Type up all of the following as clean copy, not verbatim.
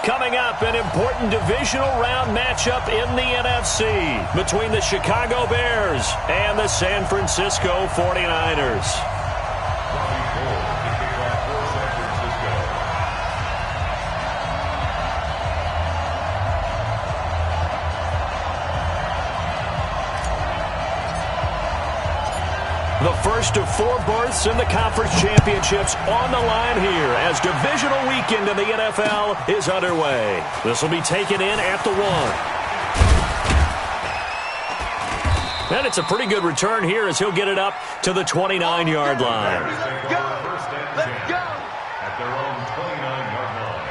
Coming up, an important divisional round matchup in the NFC between the Chicago Bears and the San Francisco 49ers. The first of 4 berths in the conference championships on the line here as divisional weekend in the NFL is underway. This will be taken in at the 1. And it's a pretty good return here as he'll get it up to the 29-yard line. Let's go! At their own 29-yard line.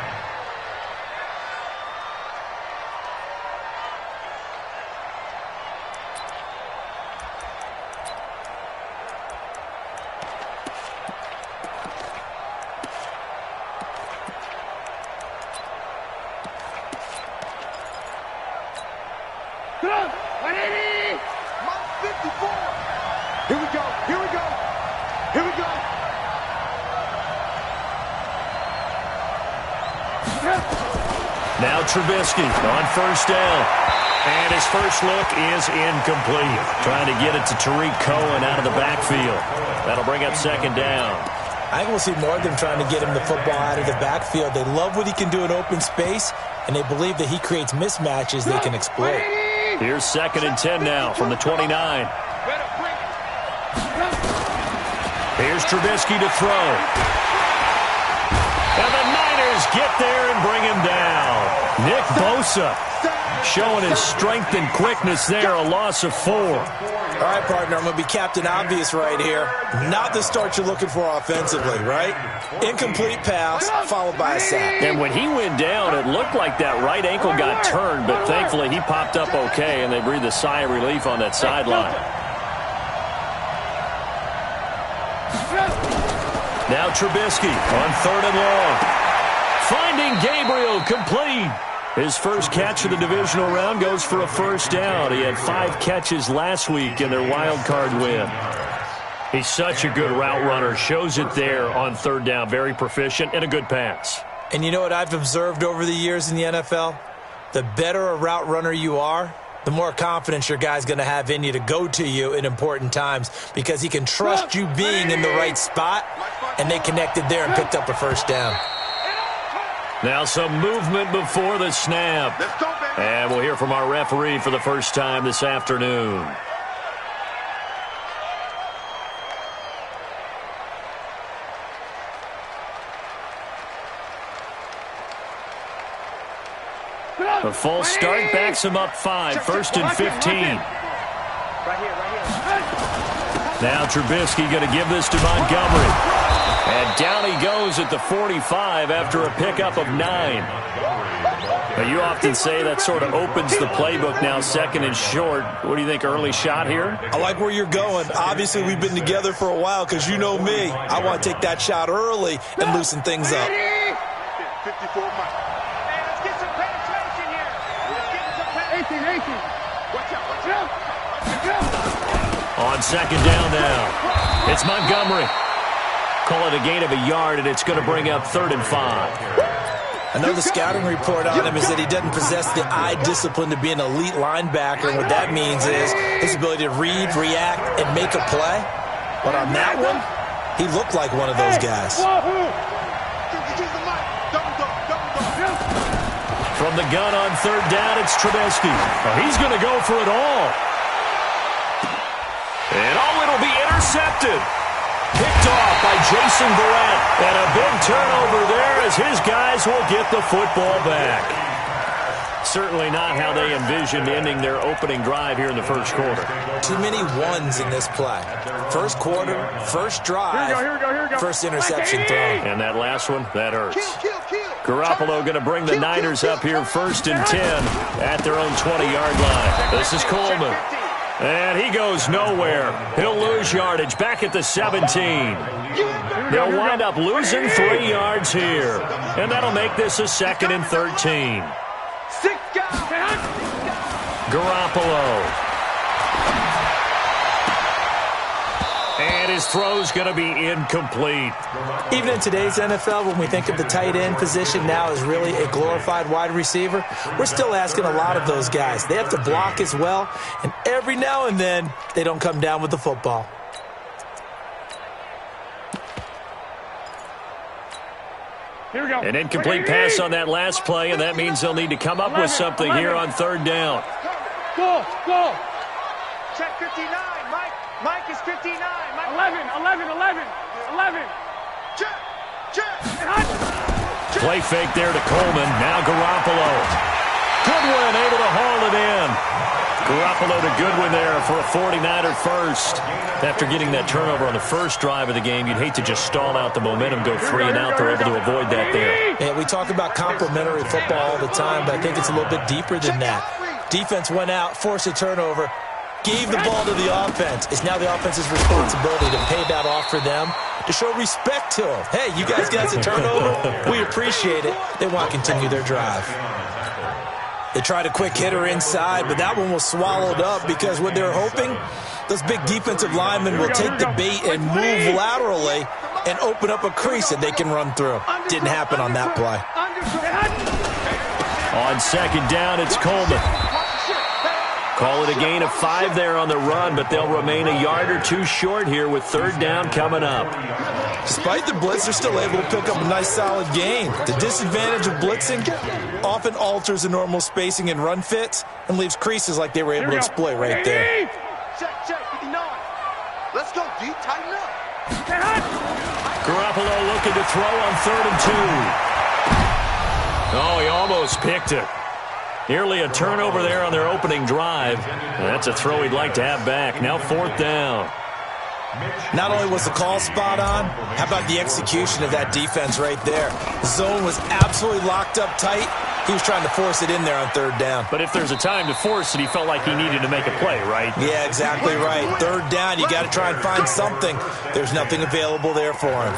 Now Trubisky on first down. And his first look is incomplete. Trying to get it to Tariq Cohen out of the backfield. That'll bring up second down. I think we'll see more of them trying to get him the football out of the backfield. They love what he can do in open space, and they believe that he creates mismatches they can exploit. Here's 2nd and 10 now from the 29. Here's Trubisky to throw. And the Niners get there and bring him down. Nick Bosa showing his strength and quickness there, a loss of 4. All right, partner, I'm going to be Captain Obvious right here. Not the start you're looking for offensively, right? Incomplete pass followed by a sack. And when he went down, it looked like that right ankle got turned, but thankfully he popped up okay, and they breathed a sigh of relief on that sideline. Now Trubisky on 3rd and long. Finding Gabriel complete. His first catch of the divisional round goes for a first down. He had 5 catches last week in their wild card win. He's such a good route runner. Shows it there on 3rd down. Very proficient and a good pass. And you know what I've observed over the years in the NFL? The better a route runner you are, the more confidence your guy's going to have in you to go to you in important times because he can trust you being in the right spot, and they connected there and picked up a first down. Now some movement before the snap. And we'll hear from our referee for the first time this afternoon. A false start backs him up 5, 1st and 15. Now Trubisky going to give this to Montgomery. And down he goes at the 45 after a pickup of 9. Now, you often say that sort of opens the playbook now, 2nd and short. What do you think, early shot here? I like where you're going. Obviously, we've been together for a while because you know me. I want to take that shot early and loosen things up. 54 miles. Let's get some penetration here. Let's get some penetration. 18. Watch out. On 2nd down now, it's Montgomery. Call it a gain of a yard, and it's going to bring up 3rd and 5. Another scouting report on him is that he doesn't possess the eye discipline to be an elite linebacker, and what that means is his ability to read, react, and make a play. But on that one, he looked like one of those guys. From the gun on 3rd down, it's Trubisky. He's going to go for it all. And it'll be intercepted. Picked off by Jason Verrett. And a big turnover there as his guys will get the football back. Certainly not how they envisioned ending their opening drive here in the first quarter. Too many ones in this play. First quarter, first drive, Here we go. first interception thrown. And that last one, that hurts. Garoppolo going to bring the Niners up here 1st and 10 at their own 20-yard line. This is Coleman. And he goes nowhere. He'll lose yardage back at the 17. They'll wind up losing 3 yards here. And that'll make this a 2nd and 13. Garoppolo. And his throw's going to be incomplete. Even in today's NFL, when we think of the tight end position now as really a glorified wide receiver, we're still asking a lot of those guys. They have to block as well, and every now and then, they don't come down with the football. Here we go. An incomplete pass on that last play, and that means they'll need to come up with something here on third down. Go. Check 59. Mike is 59. Mike. 11. Check. Play fake there to Coleman. Now Garoppolo. Goodwin able to haul it in. Garoppolo to Goodwin there for a 49er first. After getting that turnover on the first drive of the game, you'd hate to just stall out the momentum, go 3 and out. They're able to avoid that there. Yeah, we talk about complementary football all the time, but I think it's a little bit deeper than that. Defense went out, forced a turnover, gave the ball to the offense. It's now the offense's responsibility to pay that off for them, to show respect to them. Hey, you guys got a turnover? We appreciate it. They want to continue their drive. They tried a quick hitter inside, but that one was swallowed up because what they're hoping, those big defensive linemen will take the bait and move laterally and open up a crease that they can run through. Didn't happen on that play. On second down, it's Coleman. Call it a gain of 5 there on the run, but they'll remain a yard or 2 short here with third down coming up. Despite the blitz, they're still able to pick up a nice, solid gain. The disadvantage of blitzing often alters the normal spacing and run fits and leaves creases like they were able to exploit right there. Check, 59. Let's go, D. Tighten up. Garoppolo looking to throw on 3rd and 2. Oh, he almost picked it. Nearly a turnover there on their opening drive. That's a throw he'd like to have back. Now 4th down. Not only was the call spot on, how about the execution of that defense right there? The zone was absolutely locked up tight. He was trying to force it in there on 3rd down. But if there's a time to force it, he felt like he needed to make a play, right? Yeah, exactly right. 3rd down, you got to try and find something. There's nothing available there for him.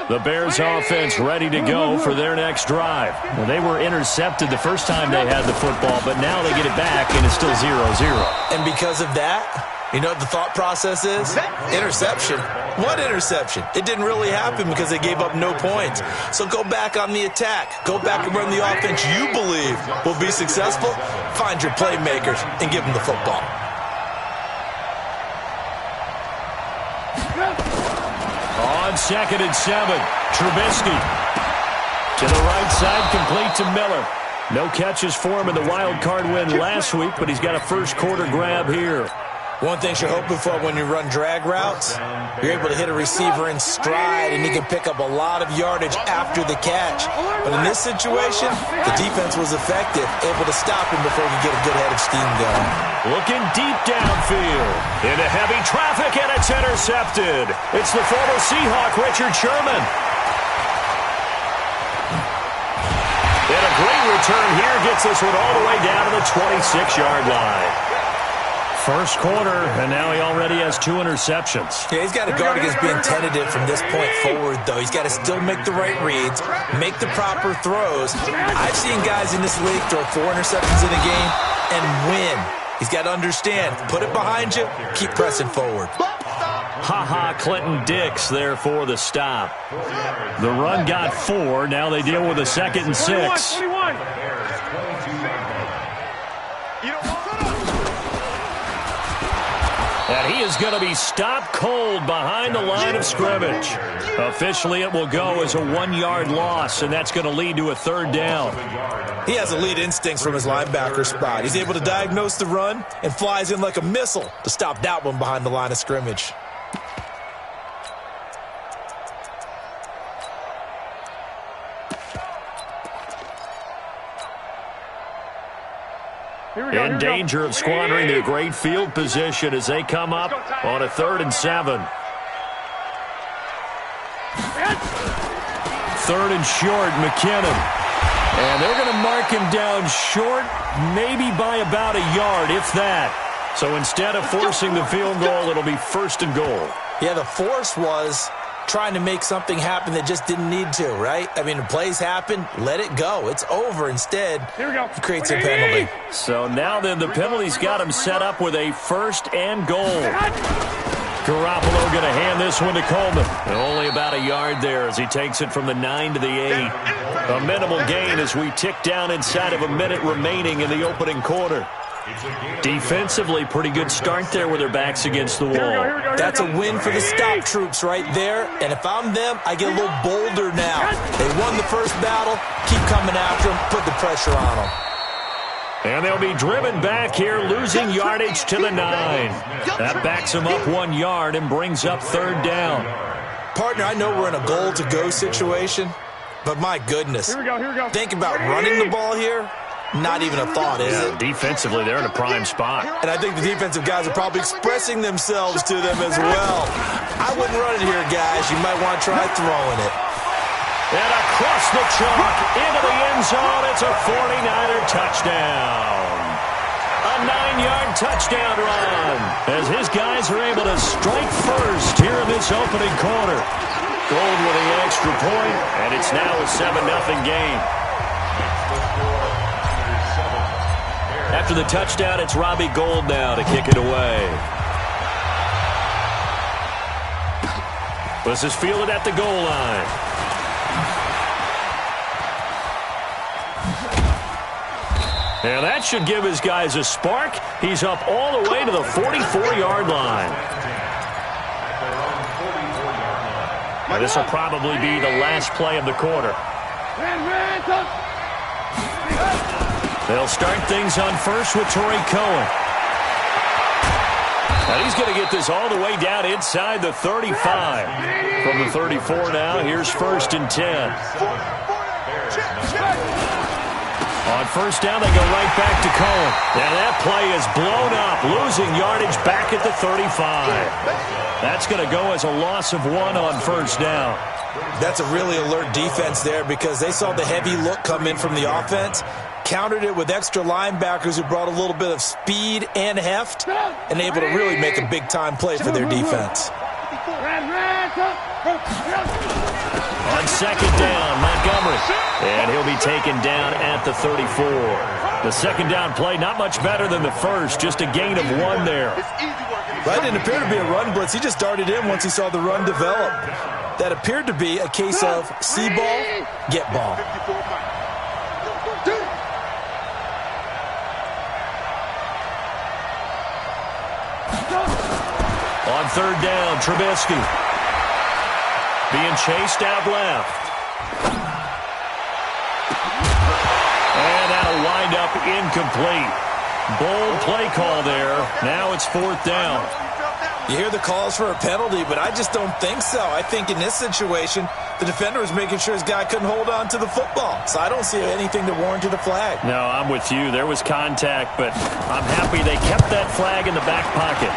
The Bears offense ready to go for their next drive. Well, they were intercepted the first time they had the football, but now they get it back, and it's still 0-0. And because of that, you know what the thought process is? Interception. What interception? It didn't really happen because they gave up no points. So go back on the attack. Go back and run the offense you believe will be successful. Find your playmakers and give them the football. On 2nd and 7, Trubisky to the right side, complete to Miller. No catches for him in the wild card win last week, but he's got a first quarter grab here. One thing you're hoping for when you run drag routes, you're able to hit a receiver in stride, and he can pick up a lot of yardage after the catch. But in this situation, the defense was effective, able to stop him before he could get a good head of steam going. Looking deep downfield. Into heavy traffic, and it's intercepted. It's the former Seahawk, Richard Sherman. And a great return here gets this one all the way down to the 26-yard line. First quarter, and now he already has 2 interceptions. Yeah, he's got to guard against being tentative from this point forward, though. He's got to still make the right reads, make the proper throws. I've seen guys in this league throw 4 interceptions in a game and win. He's got to understand, put it behind you, keep pressing forward. Ha-ha, Clinton Dix there for the stop. The run got 4. Now they deal with a 2nd and 6. 21. And he is going to be stopped cold behind the line of scrimmage. Officially, it will go as a 1-yard loss, and that's going to lead to a 3rd down. He has elite instincts from his linebacker spot. He's able to diagnose the run and flies in like a missile to stop that one behind the line of scrimmage. In danger of squandering their great field position as they come up on a 3rd and 7. 3rd and short, McKinnon. And they're going to mark him down short, maybe by about a yard, if that. So instead of forcing the field goal, it'll be 1st and goal. Yeah, the force was trying to make something happen that just didn't need to, right? I mean, the plays happen, let it go. It's over. Instead, he creates a penalty. So now then, the penalty's got him set up with a 1st and goal. Garoppolo going to hand this one to Coleman. Only about a yard there as he takes it from the 9 to the 8. A minimal gain as we tick down inside of a minute remaining in the opening quarter. Defensively, pretty good start there with their backs against the wall. That's a win for the stop troops right there. And if I'm them, I get a little bolder now. They won the first battle. Keep coming after them. Put the pressure on them. And they'll be driven back here, losing yardage to the 9. That backs them up 1 yard and brings up 3rd down. Partner, I know we're in a goal-to-go situation, but my goodness. Think about running the ball here. Not even a thought, is it? Defensively, they're in a prime spot. And I think the defensive guys are probably expressing themselves to them as well. I wouldn't run it here, guys. You might want to try throwing it. And across the chalk, into the end zone, it's a 49er touchdown. A 9-yard touchdown run as his guys are able to strike first here in this opening quarter. Gold with the extra point, and it's now a 7-0 game. After the touchdown, it's Robbie Gould now to kick it away. This is fielded at the goal line. And that should give his guys a spark. He's up all the way to the 44-yard line. Now, this will probably be the last play of the quarter. They'll start things on first with Torrey Cohen. And he's going to get this all the way down inside the 35. From the 34 now, here's 1st and 10. On first down, they go right back to Cohen. And that play is blown up, losing yardage back at the 35. That's going to go as a loss of 1 on first down. That's a really alert defense there because they saw the heavy look come in from the offense, countered it with extra linebackers who brought a little bit of speed and heft, and able to really make a big-time play for their defense. On second down, Montgomery. And he'll be taken down at the 34. The second down play, not much better than the first, just a gain of 1 there. That didn't appear to be a run blitz. He just darted in once he saw the run develop. That appeared to be a case of see ball, get ball. On third down, Trubisky. Being chased out left. And that'll wind up incomplete. Bold play call there. Now it's 4th down. You hear the calls for a penalty, but I just don't think so. I think in this situation, the defender was making sure his guy couldn't hold on to the football. So I don't see anything that warranted a flag. No, I'm with you. There was contact, but I'm happy they kept that flag in the back pocket.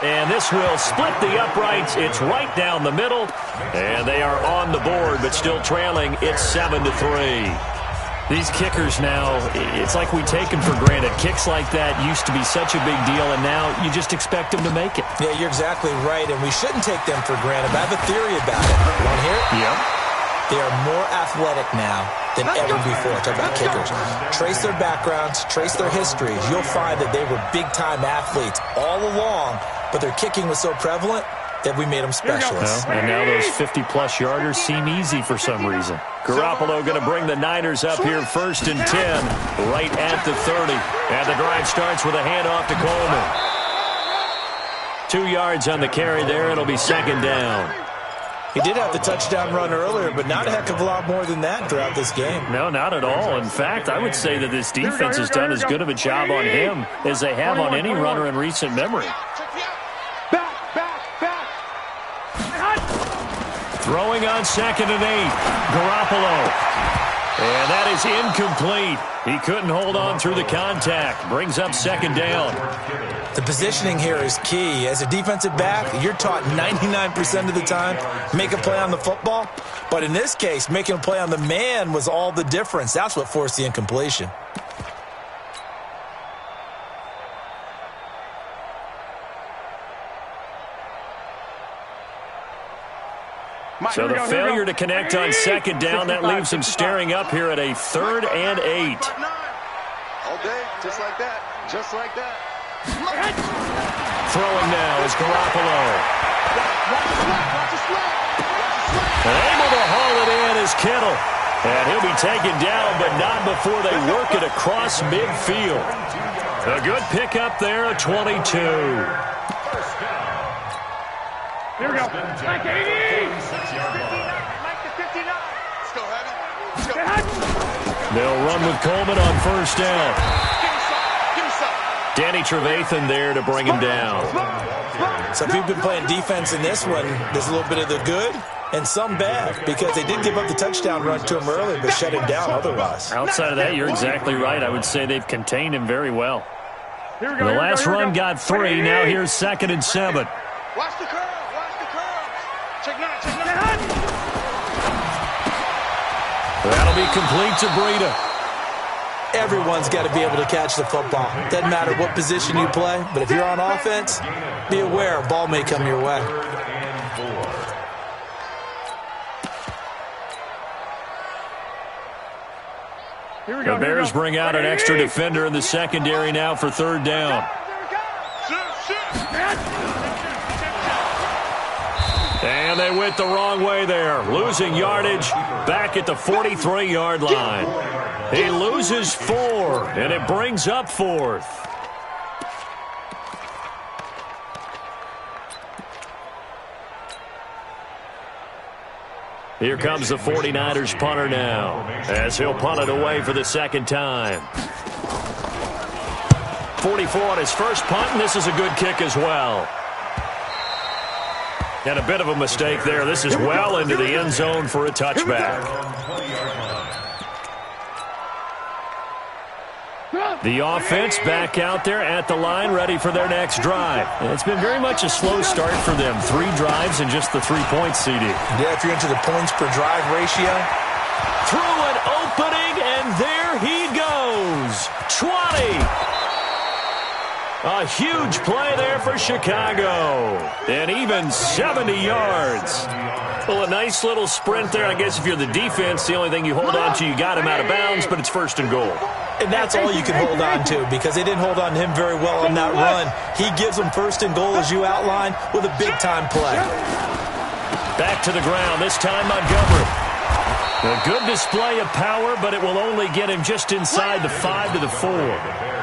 And this will split the uprights. It's right down the middle. And they are on the board, but still trailing. It's 7-3. These kickers now, it's like we take them for granted. Kicks like that used to be such a big deal, and now you just expect them to make it. Yeah, you're exactly right, and we shouldn't take them for granted. But I have a theory about it. You want to hear it? Yeah. They are more athletic now than ever before. Talk about kickers. Trace their backgrounds, trace their histories. You'll find that they were big-time athletes all along, but their kicking was so prevalent that we made them specialists. And now those 50-plus yarders seem easy for some reason. Garoppolo going to bring the Niners up here 1st and 10, right at the 30. And the drive starts with a handoff to Coleman. 2 yards on the carry there. It'll be 2nd down. He did have the touchdown run earlier, but not a heck of a lot more than that throughout this game. No, not at all. In fact, I would say that this defense has done as good of a job on him as they have on any runner in recent memory. Throwing on 2nd and 8. Garoppolo. And that is incomplete. He couldn't hold on through the contact. Brings up 2nd down. The positioning here is key. As a defensive back, you're taught 99% of the time, make a play on the football. But in this case, making a play on the man was all the difference. That's what forced the incompletion. So the failure to connect on second down, that leaves him staring up here at a 3rd and 8. All day, just like that. Just like that. Throwing now is Garoppolo. And able to haul it in is Kittle. And he'll be taken down, but not before they work it across midfield. A good pickup there, a 22. Here we go. Mike 80. 59. Mike to 59. Still have it. Still have it. They'll run with Coleman on first down. Give me some. Give me some. Danny Trevathan there to bring him down. So if you've been playing defense in this one, there's a little bit of the good and some bad, because they did give up the touchdown run to him early, but shut him down otherwise. Outside of that, you're exactly right. I would say they've contained him very well. The last run got 3. Now here's 2nd and 7. Watch the curve. Check 9, check 9. That'll be complete to Breida. Everyone's got to be able to catch the football. Doesn't matter what position you play, but if you're on offense, be aware a ball may come your way. The Bears bring out an extra defender in the secondary now for 3rd down. And they went the wrong way there, losing yardage back at the 43-yard line. He loses 4, and it brings up 4th. Here comes the 49ers punter now, as he'll punt it away for the 2nd time. 44 on his first punt, and this is a good kick as well. And a bit of a mistake there. This is well into the end zone for a touchback. The offense back out there at the line, ready for their next drive. And it's been very much a slow start for them. 3 drives and just the 3 points, CD. Yeah, if you're into the points per drive ratio. Through an opening, and there he goes. 20. A huge play there for Chicago. And even 70 yards. Well, a nice little sprint there. I guess if you're the defense, the only thing you hold on to, you got him out of bounds, but it's 1st and goal. And that's all you can hold on to, because they didn't hold on to him very well on that run. He gives them 1st and goal, as you outlined, with a big-time play. Back to the ground, this time Montgomery. A good display of power, but it will only get him just inside the 5 to the 4.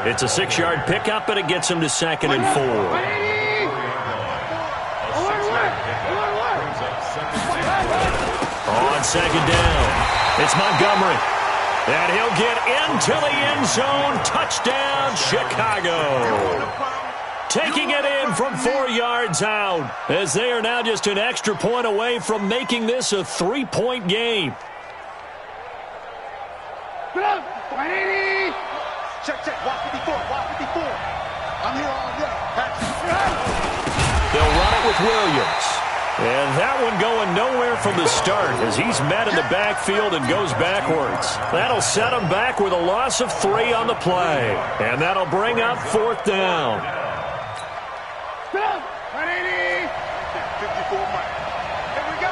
It's a 6-yard pickup, but it gets him to 2nd and 4. On 2nd down, it's Montgomery. And he'll get into the end zone. Touchdown, Chicago. Taking it in from 4 yards out, as they are now just an extra point away from making this a 3-point game. Check, watch 54, watch 54. I'm here all day. They'll run it with Williams. And that one going nowhere from the start, as he's met in the backfield and goes backwards. That'll set him back with a loss of 3 on the play. And that'll bring up 4th down. 180. 54 Mike. Here we go.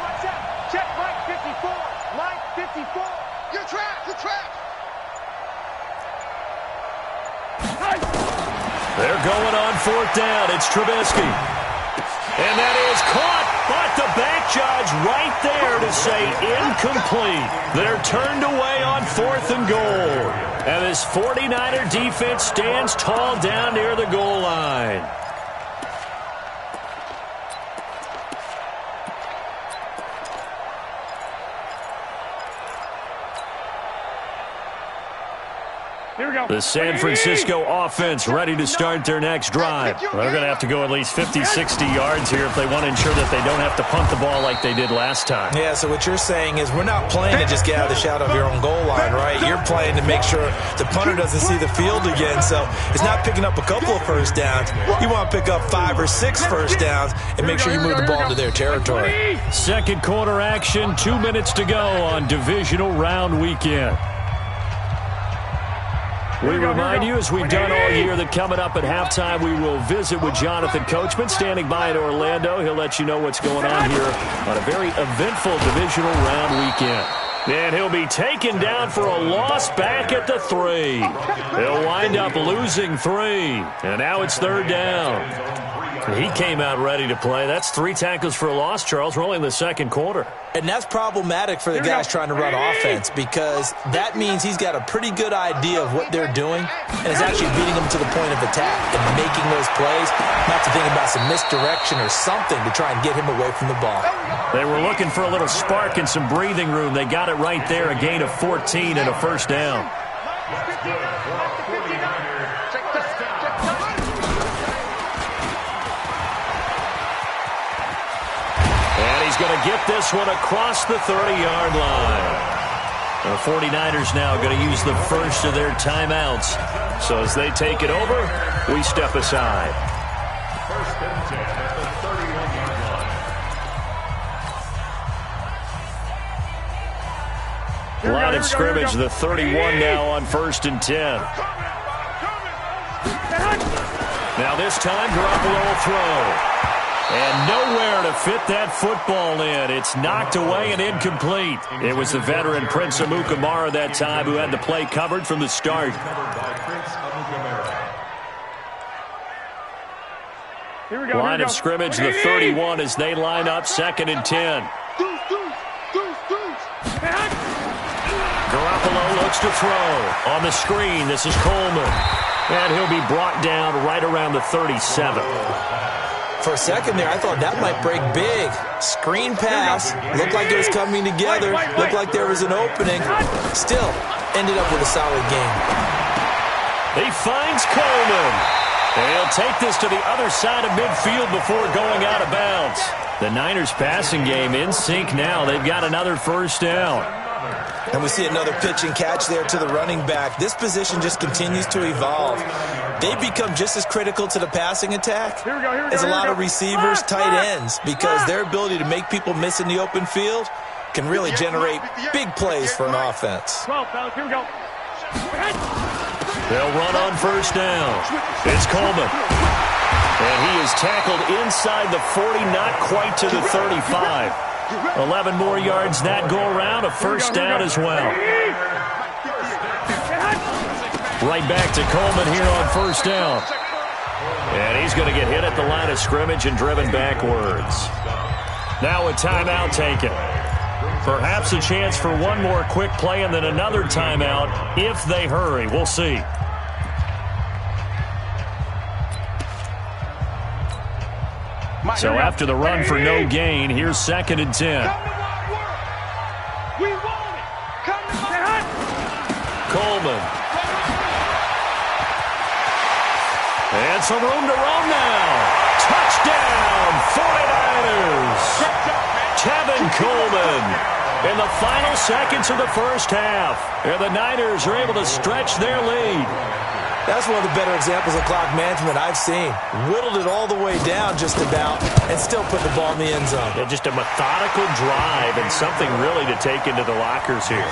Watch out. Check Mike 54. Mike 54. Your track. They're going on 4th down. It's Trubisky. And that is caught, but the back judge right there to say incomplete. They're turned away on 4th and goal. And this 49er defense stands tall down near the goal line. The San Francisco offense ready to start their next drive. Well, they're going to have to go at least 50, 60 yards here if they want to ensure that they don't have to punt the ball like they did last time. Yeah, so what you're saying is we're not playing to just get out of the shadow of your own goal line, right? You're playing to make sure the punter doesn't see the field again. So it's not picking up a couple of first downs. You want to pick up 5 or 6 first downs and make sure you move the ball into their territory. Second quarter action, 2 minutes to go on divisional round weekend. We remind you, as we've done all year, that coming up at halftime, we will visit with Jonathan Coachman, standing by in Orlando. He'll let you know what's going on here on a very eventful divisional round weekend. And he'll be taken down for a loss back at the 3. He'll wind up losing 3. And now it's 3rd down. He came out ready to play. That's 3 tackles for a loss, Charles. We're only in the 2nd quarter. And that's problematic for the guys trying to run offense, because that means he's got a pretty good idea of what they're doing and is actually beating them to the point of attack and making those plays, not to think about some misdirection or something to try and get him away from the ball. They were looking for a little spark and some breathing room. They got it right there, a gain of 14 and a 1st down. Going to get this one across the 30-yard line. The 49ers now going to use the first of their timeouts. So as they take it over, we step aside. 1st and 10 at the 31-yard line. Line of scrimmage, the 31 now on 1st and 10. Now this time, Garoppolo will throw. And nowhere to fit that football in. It's knocked away and incomplete. It was the veteran Prince Amukamara that time who had the play covered from the start. Line of scrimmage, the 31 as they line up 2nd and 10. Garoppolo looks to throw. On the screen, this is Coleman. And he'll be brought down right around the 37. For a second there, I thought that might break big. Screen pass. Looked like it was coming together. Looked like there was an opening. Still, ended up with a solid game. He finds Coleman. And he'll take this to the other side of midfield before going out of bounds. The Niners passing game in sync now. They've got another 1st down. And we see another pitch and catch there to the running back. This position just continues to evolve. They become just as critical to the passing attack as a lot of receivers, tight ends, because their ability to make people miss in the open field can really generate big plays for an offense. They'll run on 1st down. It's Coleman. And he is tackled inside the 40, not quite to the 35. 11 more yards that go around, a 1st down as well. Right back to Coleman here on 1st down. And he's going to get hit at the line of scrimmage and driven backwards. Now a timeout taken. Perhaps a chance for one more quick play and then another timeout if they hurry. We'll see. So after the run for no gain, here's 2nd and 10. Coleman. And some room to roam now. Touchdown, 49ers. Tevin Coleman in the final seconds of the 1st half. And the Niners are able to stretch their lead. That's one of the better examples of clock management I've seen. Whittled it all the way down just about and still put the ball in the end zone. Yeah, just a methodical drive and something really to take into the lockers here.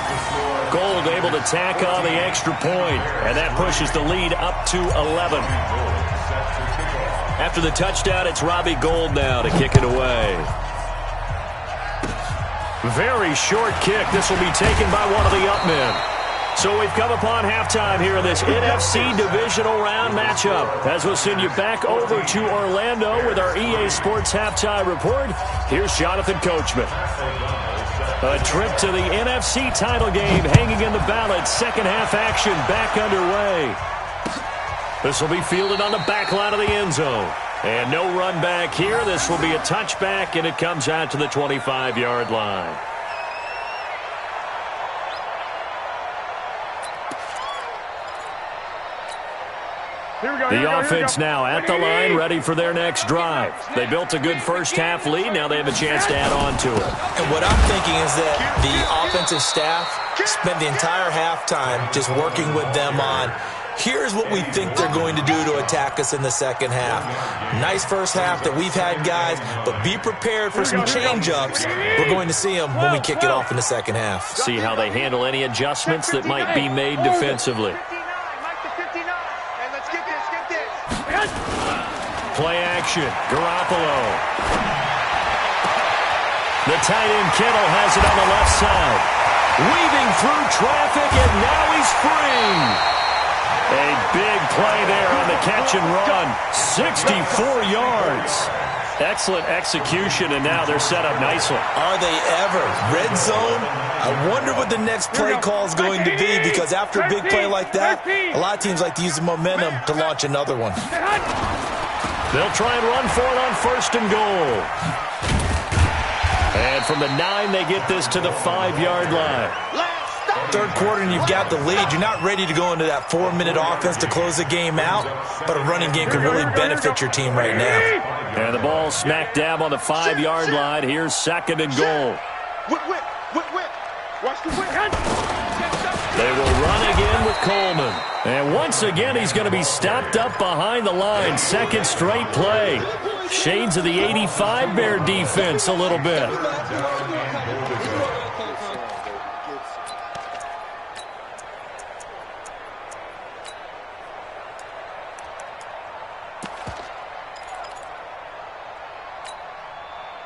Gold able to tack on the extra point, and that pushes the lead up to 11. After the touchdown, it's Robbie Gould now to kick it away. Very short kick. This will be taken by one of the up men. So we've come upon halftime here in this NFC divisional round matchup. As we'll send you back over to Orlando with our EA Sports halftime report, here's Jonathan Coachman. A trip to the NFC title game hanging in the balance. 2nd half action back underway. This will be fielded on the back line of the end zone. And no run back here. This will be a touchback, and it comes out to the 25-yard line. The offense now at the line, ready for their next drive. They built a good 1st half lead. Now they have a chance to add on to it. And what I'm thinking is that the offensive staff spent the entire halftime just working with them on, here's what we think they're going to do to attack us in the 2nd half. Nice 1st half that we've had, guys, but be prepared for some change-ups. We're going to see them when we kick it off in the 2nd half. See how they handle any adjustments that might be made defensively. play action. Garoppolo. The tight end Kittle has it on the left side. Weaving through traffic, and now he's free. A big play there on the catch and run. 64 yards. Excellent execution, and now they're set up nicely. Are they ever? Red zone? I wonder what the next play call is going to be, because after a big play like that, a lot of teams like to use the momentum to launch another one. They'll try and run for it on 1st and goal. And from the 9, they get this to the 5-yard line. Third quarter and you've got the lead. You're not ready to go into that 4-minute offense to close the game out, but a running game could really benefit your team right now. And the ball smack dab on the 5-yard line. Here's 2nd and goal. Whip. Watch the whip. They will run again with Coleman. And once again, he's going to be stopped up behind the line. 2nd straight play. Shades of the 85 Bear defense a little bit.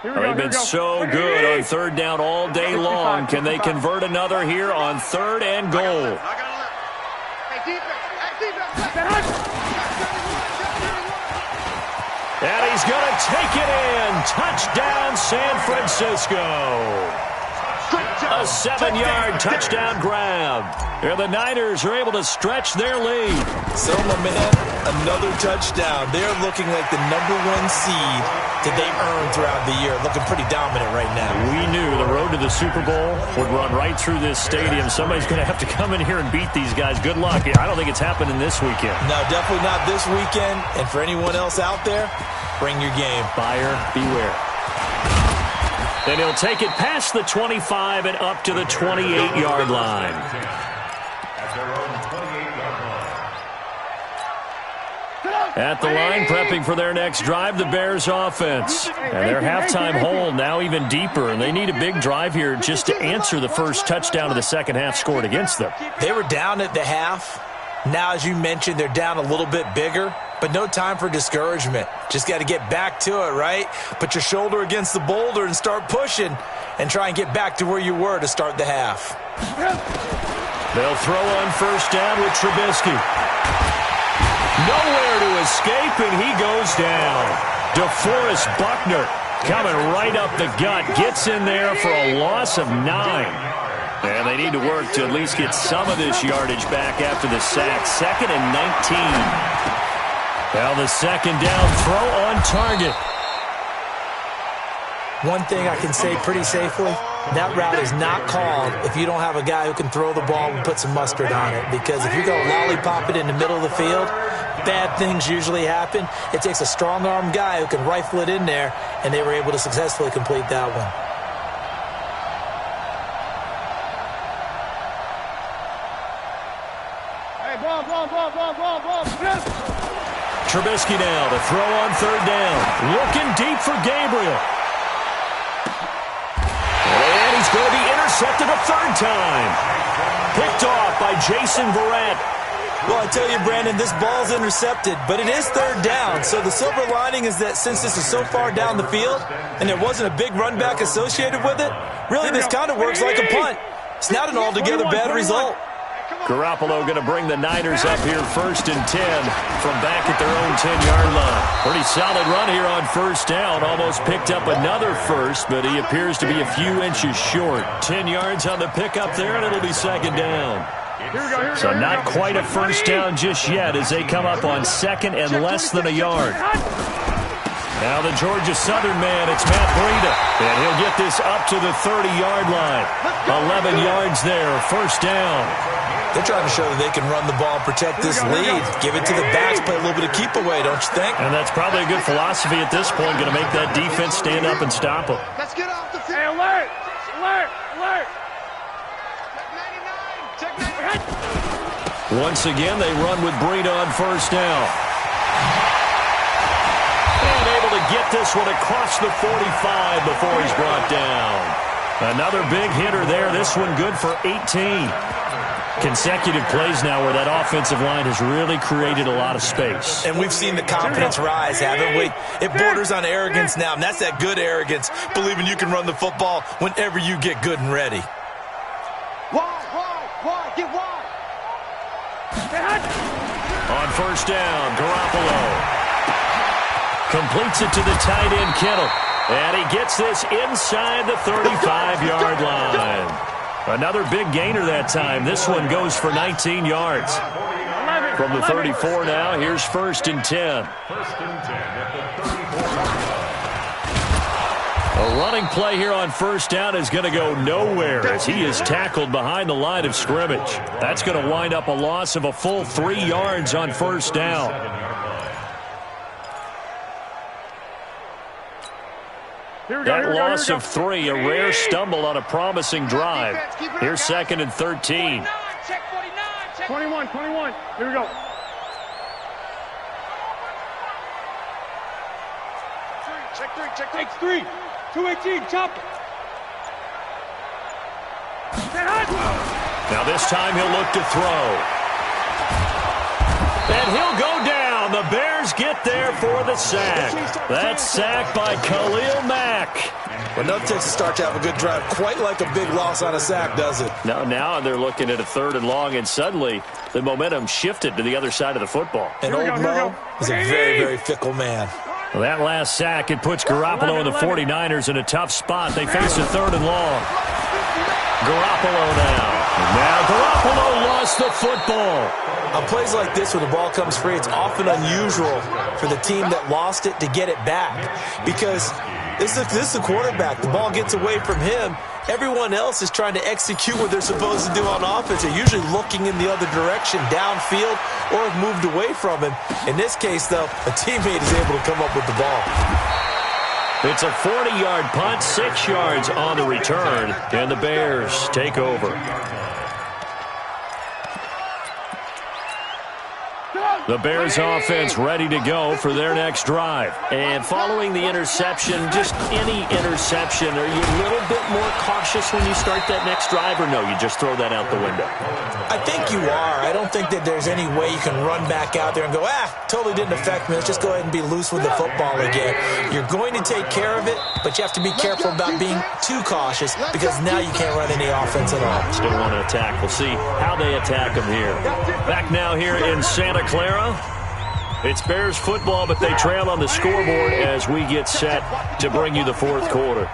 They've been so good on 3rd down all day long. Can they convert another here on 3rd and goal? And he's going to take it in. Touchdown, San Francisco. A 7-yard touchdown grab. And the Niners are able to stretch their lead. So, my man, another touchdown. They're looking like the #1 seed that they've earned throughout the year. Looking pretty dominant right now. We knew the road to the Super Bowl would run right through this stadium. Somebody's going to have to come in here and beat these guys. Good luck. I don't think it's happening this weekend. No, definitely not this weekend. And for anyone else out there, bring your game. Buyer beware. And he'll take it past the 25 and up to the 28-yard line. At the line, prepping for their next drive, the Bears offense. And their halftime hole now even deeper, and they need a big drive here just to answer the first touchdown of the second half scored against them. They were down at the half. Now, as you mentioned, they're down a little bit bigger, but no time for discouragement. Just got to get back to it, right? Put your shoulder against the boulder and start pushing and try and get back to where you were to start the half. They'll throw on 1st down with Trubisky. Nowhere to escape, and he goes down. DeForest Buckner coming right up the gut. Gets in there for a loss of 9. And they need to work to at least get some of this yardage back after the sack. 2nd and 19. Well, the 2nd down throw on target. One thing I can say pretty safely, that route is not called if you don't have a guy who can throw the ball and put some mustard on it. Because if you go lollipop it in the middle of the field, bad things usually happen. It takes a strong-arm guy who can rifle it in there, and they were able to successfully complete that one. Trubisky now to throw on 3rd down. Looking deep for Gabriel. And he's going to be intercepted a 3rd time. Picked off by Jason Verrett. Well, I tell you, Brandon, this ball's intercepted, but it is 3rd down. So the silver lining is that since this is so far down the field and there wasn't a big run back associated with it, really this kind of works like a punt. It's not an altogether bad result. Garoppolo going to bring the Niners up here 1st and 10 from back at their own 10-yard line. Pretty solid run here on 1st down. Almost picked up another first, but he appears to be a few inches short. 10 yards on the pickup there, and it'll be 2nd down. So not quite a 1st down just yet as they come up on 2nd and less than a yard. Now the Georgia Southern man, it's Matt Breida. And he'll get this up to the 30-yard line. 11 yards there, 1st down. They're trying to show that they can run the ball and protect this lead. Give it to the backs, play a little bit of keep away, don't you think? And that's probably a good philosophy at this point, going to make that defense stand up and stop them. Let's get off the field. Hey, alert! Alert! Alert! Check 99. Once again, they run with Breida on 1st down. And able to get this one across the 45 before he's brought down. Another big hitter there. This one good for 18. Consecutive plays now where that offensive line has really created a lot of space. And we've seen the confidence rise, haven't we? It borders on arrogance now, and that's that good arrogance, believing you can run the football whenever you get good and ready. Wide, get wide. On first down, Garoppolo completes it to the tight end, Kittle. And he gets this inside the 35-yard line. Another big gainer that time. This one goes for 19 yards. From the 34 now, here's first and 10. First and 10 at the 34. A running play here on first down is going to go nowhere as he is tackled behind the line of scrimmage. That's going to wind up a loss of a full 3 yards on first down. That loss of 3, a rare stumble on a promising drive. Here's second and 13. 21. Here we go. Check three. 218, chop. Now this time he'll look to throw. And he'll go down. The Bears get there for the sack. That's sacked by Khalil Mack. Well, no takes a start to have a good drive. Quite like a big loss on a sack, does it? Now they're looking at a third and long, and suddenly the momentum shifted to the other side of the football. And old Mo is a very, very fickle man. Well, that last sack, it puts Garoppolo and the 49ers in a tough spot. They face a third and long. Garoppolo now. Now Garoppolo lost the football. On plays like this, when the ball comes free, it's often unusual for the team that lost it to get it back. Because this is the quarterback. The ball gets away from him. Everyone else is trying to execute what they're supposed to do on offense. They're usually looking in the other direction, downfield, or have moved away from him. In this case, though, a teammate is able to come up with the ball. It's a 40-yard punt, 6 yards on the return, and the Bears take over. The Bears offense ready to go for their next drive. And following the interception, just any interception, are you a little bit more cautious when you start that next drive, or no, you just throw that out the window? I think you are. I don't think that there's any way you can run back out there and go, totally didn't affect me. Let's just go ahead and be loose with the football again. You're going to take care of it, but you have to be careful about being too cautious because now you can't run any offense at all. Still want to attack. We'll see how they attack them here. Back now here in Santa Clara. It's Bears football, but they trail on the scoreboard as we get set to bring you the fourth quarter.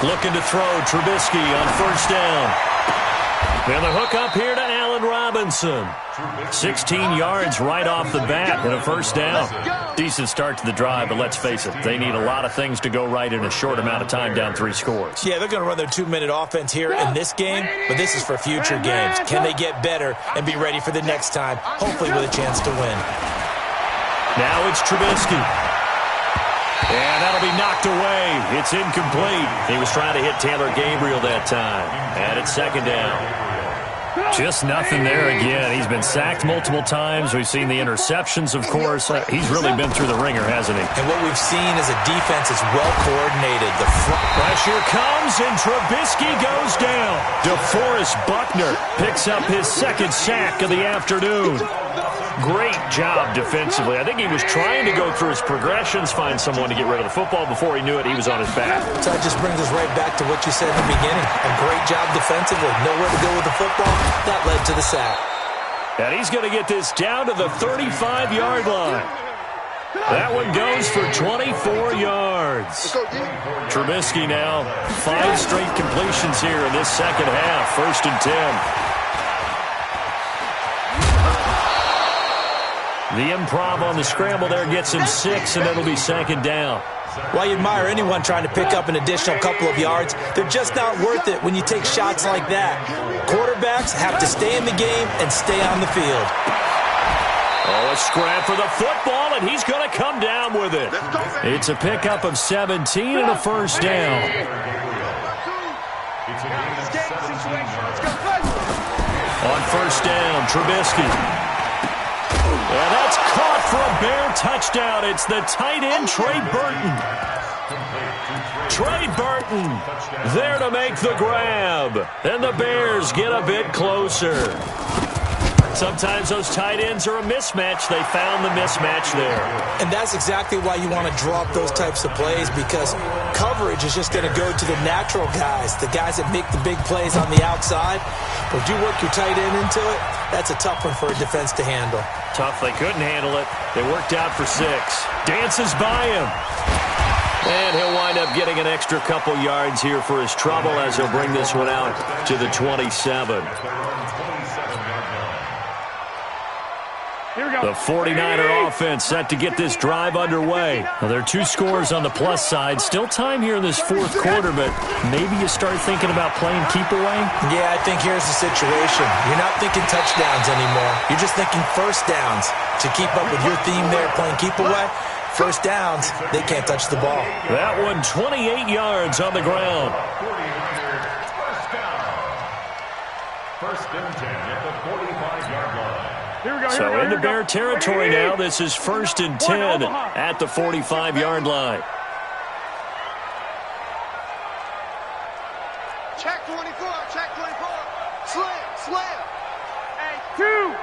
Looking to throw, Trubisky on first down. And the hook up here to Allen Robinson. 16 yards right off the bat and a first down. Decent start to the drive, but let's face it, they need a lot of things to go right in a short amount of time down 3 scores. Yeah, they're going to run their 2-minute offense here in this game, but this is for future games. Can they get better and be ready for the next time, hopefully with a chance to win? Now it's Trubisky. And that'll be knocked away. It's incomplete. He was trying to hit Taylor Gabriel that time. And it's second down. Just nothing there again. He's been sacked multiple times. We've seen the interceptions, of course. He's really been through the ringer, hasn't he? And what we've seen is a defense that's well coordinated. The front pressure comes, and Trubisky goes down. DeForest Buckner picks up his second sack of the afternoon. Great job defensively. I think he was trying to go through his progressions, find someone to get rid of the football. Before he knew it, he was on his back. So that just brings us right back to what you said in the beginning. A great job defensively. Nowhere to go with the football. That led to the sack. And he's going to get this down to the 35-yard line. That one goes for 24 yards. Trubisky now, 5 straight completions here in this second half. First and 10. The improv on the scramble there gets him 6, and it'll be second down. While you admire anyone trying to pick up an additional couple of yards, they're just not worth it when you take shots like that. Quarterbacks have to stay in the game and stay on the field. Oh, a scrap for the football, and he's going to come down with it. It's a pickup of 17 and a first down. On first down, Trubisky. And that's caught for a Bear touchdown. It's the tight end, Trey Burton. Trey Burton there to make the grab. And the Bears get a bit closer. Sometimes those tight ends are a mismatch. They found the mismatch there. And that's exactly why you want to draw up those types of plays, because coverage is just going to go to the natural guys, the guys that make the big plays on the outside. But if you work your tight end into it, that's a tough one for a defense to handle. Tough. They couldn't handle it. They worked out for 6. Dances by him. And he'll wind up getting an extra couple yards here for his trouble as he'll bring this one out to the 27. The 49er offense set to get this drive underway. Now, there are 2 scores on the plus side. Still time here in this 4th quarter, but maybe you start thinking about playing keep away? Yeah, I think here's the situation. You're not thinking touchdowns anymore. You're just thinking first downs. To keep up with your theme there, playing keep away, first downs, they can't touch the ball. That one 28 yards on the ground. 49ers first down. First and 10 at the 45-yard line. So into Bear territory now. This is 1st and 10 at the 45-yard line. Check 24, check 24. Slam. Hey, 2.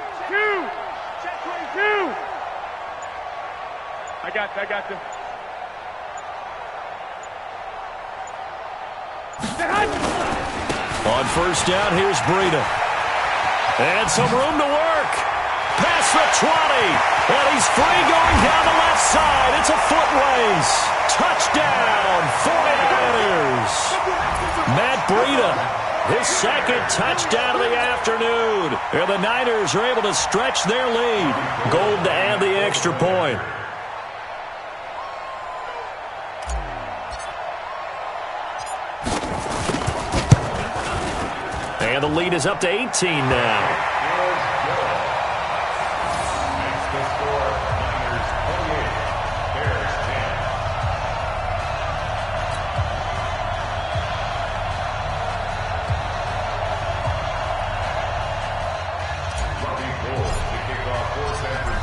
Check 22. I got you. On first down, here's Breida. And some room to work. Past the 20. And he's free going down the left side. It's a foot race. Touchdown, 49ers. Matt Breida, his 2nd touchdown of the afternoon. And the Niners are able to stretch their lead. Gold to add the extra point. And the lead is up to 18 now. That's the score. Niners 28, Bears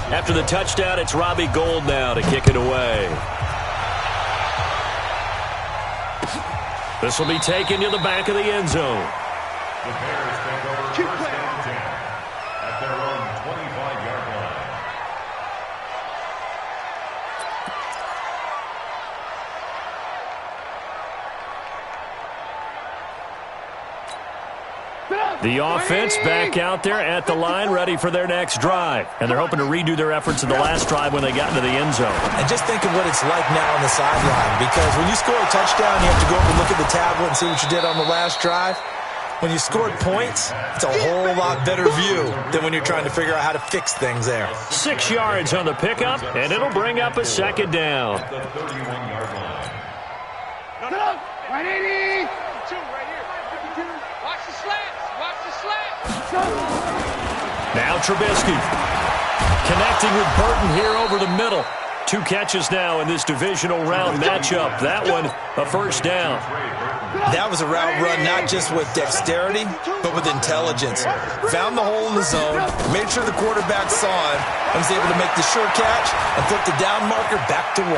10. After the touchdown, it's Robbie Gould now to kick it away. This will be taken to the back of the end zone. The Bears take over first and 10 at their own 25-yard line. The offense back out there at the line, ready for their next drive. And they're hoping to redo their efforts in the last drive when they got into the end zone. And just think of what it's like now on the sideline, because when you score a touchdown, you have to go up and look at the tablet and see what you did on the last drive. When you scored points, it's a whole lot better view than when you're trying to figure out how to fix things there. 6 yards on the pickup, and it'll bring up a second down. The 31-yard line. No. 180. 2 right here. Watch the slats. Now Trubisky connecting with Burton here over the middle. 2 catches now in this divisional round matchup. That one, a first down. That was a route run not just with dexterity, but with intelligence. Found the hole in the zone, made sure the quarterback saw him, and was able to make the sure catch and flip the down marker back to 1.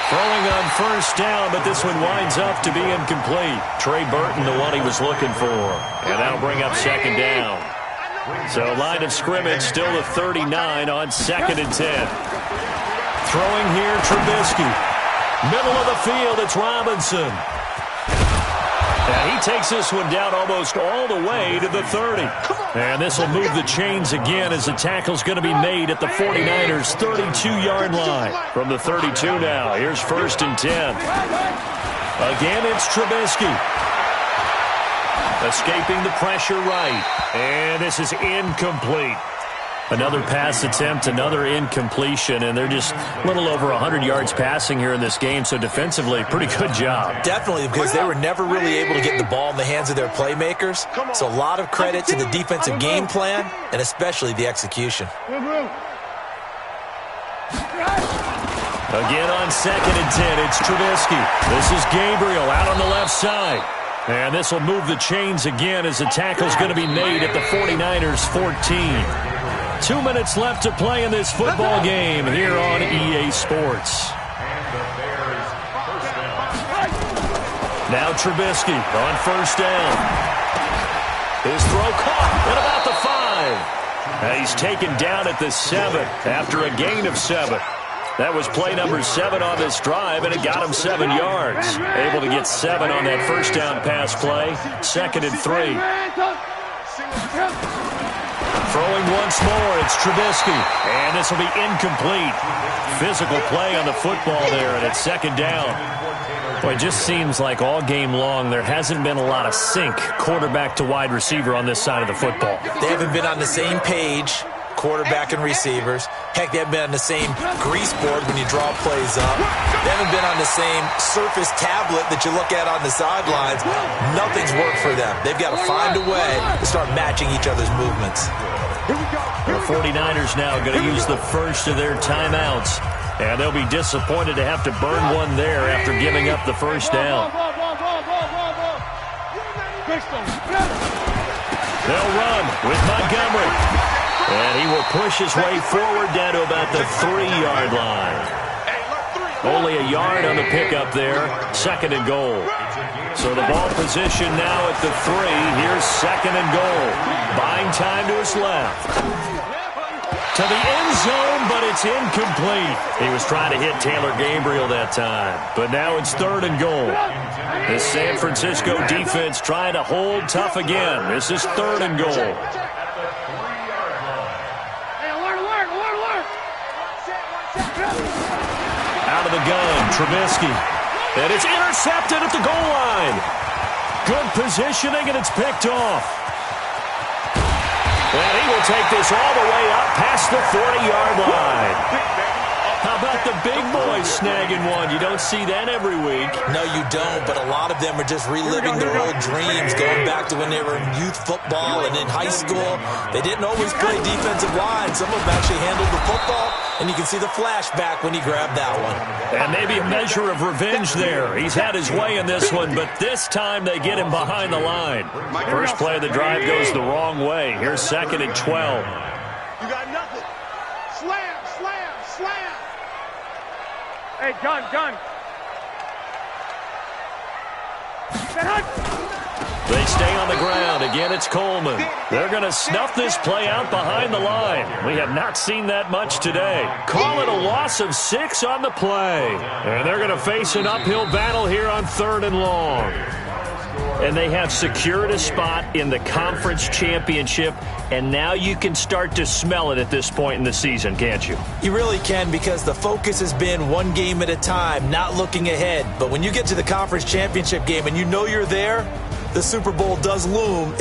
Throwing on first down, but this one winds up to be incomplete. Trey Burton, the one he was looking for. And that'll bring up second down. So line of scrimmage still the 39 on 2nd and 10. Throwing here, Trubisky. Middle of the field, it's Robinson. And he takes this one down almost all the way to the 30. And this will move the chains again as the tackle's going to be made at the 49ers' 32-yard line. From the 32 now, here's 1st and 10. Again, it's Trubisky. Escaping the pressure right. And this is incomplete. Another pass attempt, another incompletion, and they're just a little over 100 yards passing here in this game, so defensively, pretty good job. Definitely, because they were never really able to get the ball in the hands of their playmakers, so a lot of credit to the defensive game plan, and especially the execution. Again on 2nd and 10, it's Trubisky. This is Gabriel out on the left side. And this will move the chains again as the tackle's going to be made at the 49ers' 14. 2 minutes left to play in this football game here on EA Sports. And the Now Trubisky on first down. His throw caught at about the 5. And he's taken down at the 7 after a gain of 7. That was play number 7 on this drive, and it got him 7 yards. Able to get 7 on that first down pass play. 2nd and 3. Throwing once more, it's Trubisky. And this will be incomplete. Physical play on the football there, and it's 2nd down. Well, it just seems like all game long there hasn't been a lot of sync quarterback to wide receiver on this side of the football. They haven't been on the same page, quarterback and receivers. Heck, they haven't been on the same grease board when you draw plays up. They haven't been on the same surface tablet that you look at on the sidelines. Nothing's worked for them. They've got to find a way to start matching each other's movements. The 49ers now going to use the first of their timeouts. And they'll be disappointed to have to burn one there after giving up the first down. They'll run with Montgomery. And he will push his way forward down to about the 3-yard line. Only a yard on the pickup there. 2nd and goal. So the ball position now at the 3. Here's 2nd and goal. Buying time to his left. To the end zone, but it's incomplete. He was trying to hit Taylor Gabriel that time. But now it's 3rd and goal. The San Francisco defense trying to hold tough again. This is 3rd and goal. Out of the gun, Trubisky. And it's intercepted at the goal line. Good positioning, and it's picked off. And he will take this all the way up past the 40-yard line. How about the big boys snagging one? You don't see that every week. No, you don't, but a lot of them are just reliving their old dreams, going back to when they were in youth football and in high school. They didn't always play defensive line. Some of them actually handled the football, and you can see the flashback when he grabbed that one. And maybe a measure of revenge there. He's had his way in this one, but this time they get him behind the line. First play of the drive goes the wrong way. Here's 2nd and 12. You got nothing. Slam, slam, slam. Hey, gun. They stay on the ground. Again, it's Coleman. They're going to snuff this play out behind the line. We have not seen that much today. Call it a loss of 6 on the play. And they're going to face an uphill battle here on 3rd and long. And they have secured a spot in the conference championship, and now you can start to smell it at this point in the season, can't you? You really can, because the focus has been one game at a time, not looking ahead. But when you get to the conference championship game and you know you're there, the Super Bowl does loom.